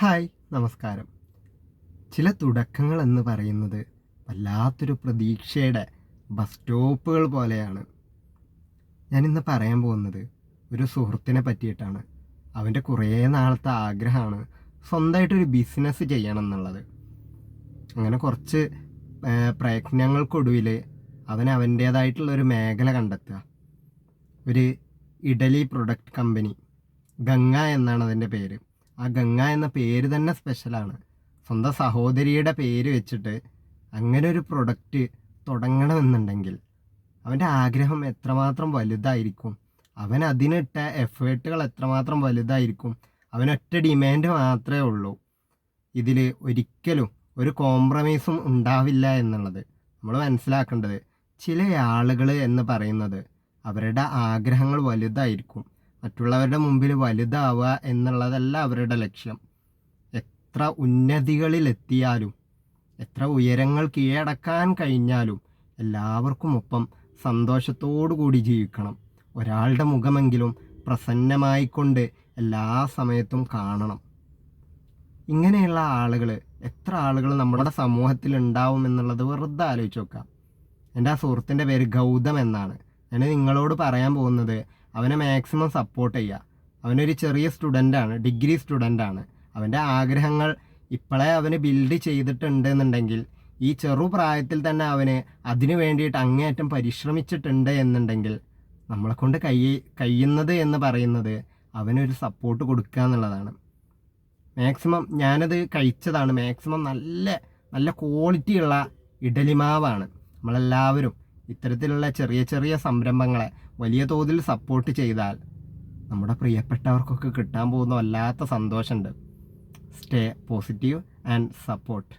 Hi, നമസ്കാരം. ചില തുടക്കങ്ങൾ എന്ന് പറയുന്നത് വല്ലാത്തൊരു പ്രതീക്ഷയുടെ ബസ് സ്റ്റോപ്പുകൾ പോലെയാണ്. ഞാനിന്ന് പറയാൻ പോകുന്നത് ഒരു സുഹൃത്തിനെ പറ്റിയിട്ടാണ്. അവൻ്റെ കുറേ നാളത്തെ ആഗ്രഹമാണ് സ്വന്തമായിട്ടൊരു ബിസിനസ് ചെയ്യണം എന്നുള്ളത്. അങ്ങനെ കുറച്ച് പ്രയത്നങ്ങൾക്കൊടുവിൽ അവൻ അവൻ്റേതായിട്ടുള്ളൊരു മേഖല കണ്ടെത്തുക. ഒരു ഇഡലി പ്രൊഡക്റ്റ് കമ്പനി, ഗംഗ എന്നാണ് അതിൻ്റെ പേര്. ആ ഗംഗ എന്ന പേര് തന്നെ സ്പെഷ്യലാണ്. സ്വന്തം സഹോദരിയുടെ പേര് വെച്ചിട്ട് അങ്ങനെ ഒരു പ്രൊഡക്റ്റ് തുടങ്ങണമെന്നുണ്ടെങ്കിൽ അവൻ്റെ ആഗ്രഹം എത്രമാത്രം വലുതായിരിക്കും, അവൻ അതിനിട്ട എഫേർട്ടുകൾ എത്രമാത്രം വലുതായിരിക്കും. അവനൊറ്റ ഡിമാൻഡ് മാത്രമേ ഉള്ളൂ, ഇതിൽ ഒരിക്കലും ഒരു കോംപ്രമൈസും ഉണ്ടാവില്ല എന്നുള്ളത് നമ്മൾ മനസ്സിലാക്കേണ്ടത്. ചില ആളുകൾ എന്ന് പറയുന്നത് അവരുടെ ആഗ്രഹങ്ങൾ വലുതായിരിക്കും, മറ്റുള്ളവരുടെ മുമ്പിൽ വലുതാവുക എന്നുള്ളതല്ല അവരുടെ ലക്ഷ്യം. എത്ര ഉന്നതികളിലെത്തിയാലും, എത്ര ഉയരങ്ങൾ കീഴടക്കാൻ കഴിഞ്ഞാലും എല്ലാവർക്കും ഒപ്പം സന്തോഷത്തോടു കൂടി ജീവിക്കണം. ഒരാളുടെ മുഖമെങ്കിലും പ്രസന്നമായിക്കൊണ്ട് എല്ലാ സമയത്തും കാണണം. ഇങ്ങനെയുള്ള ആളുകൾ എത്ര ആളുകൾ നമ്മുടെ സമൂഹത്തിൽ ഉണ്ടാവും എന്നുള്ളത് വെറുതെ ആലോചിച്ച് നോക്കാം. എൻ്റെ ആ സുഹൃത്തിൻ്റെ പേര് ഗൗതം എന്നാണ്. ഞാൻ നിങ്ങളോട് പറയാൻ പോകുന്നത് അവനെ മാക്സിമം സപ്പോർട്ട് ചെയ്യുക. അവനൊരു ചെറിയ സ്റ്റുഡൻ്റാണ്, ഡിഗ്രി സ്റ്റുഡൻ്റാണ്. അവൻ്റെ ആഗ്രഹങ്ങൾ ഇപ്പോഴേ അവന് ബിൽഡ് ചെയ്തിട്ടുണ്ട് എന്നുണ്ടെങ്കിൽ ഈ ചെറുപ്രായത്തിൽ തന്നെ അവന് അതിനു വേണ്ടിയിട്ട് അങ്ങേയറ്റം പരിശ്രമിച്ചിട്ടുണ്ട് എന്നുണ്ടെങ്കിൽ നമ്മളെക്കൊണ്ട് കഴിയുന്നത് എന്ന് പറയുന്നത് അവനൊരു സപ്പോർട്ട് കൊടുക്കുക എന്നുള്ളതാണ്. മാക്സിമം ഞാനത് കഴിച്ചതാണ്. മാക്സിമം നല്ല നല്ല ക്വാളിറ്റിയുള്ള ഇഡലിമാവാണ്. നമ്മളെല്ലാവരും ഇത്തരത്തിലുള്ള ചെറിയ ചെറിയ സംരംഭങ്ങളെ വലിയ തോതിൽ സപ്പോർട്ട് ചെയ്താൽ നമ്മുടെ പ്രിയപ്പെട്ടവർക്കൊക്കെ കിട്ടാൻ പോകുന്ന വല്ലാത്ത സന്തോഷമുണ്ട്. Stay positive and support.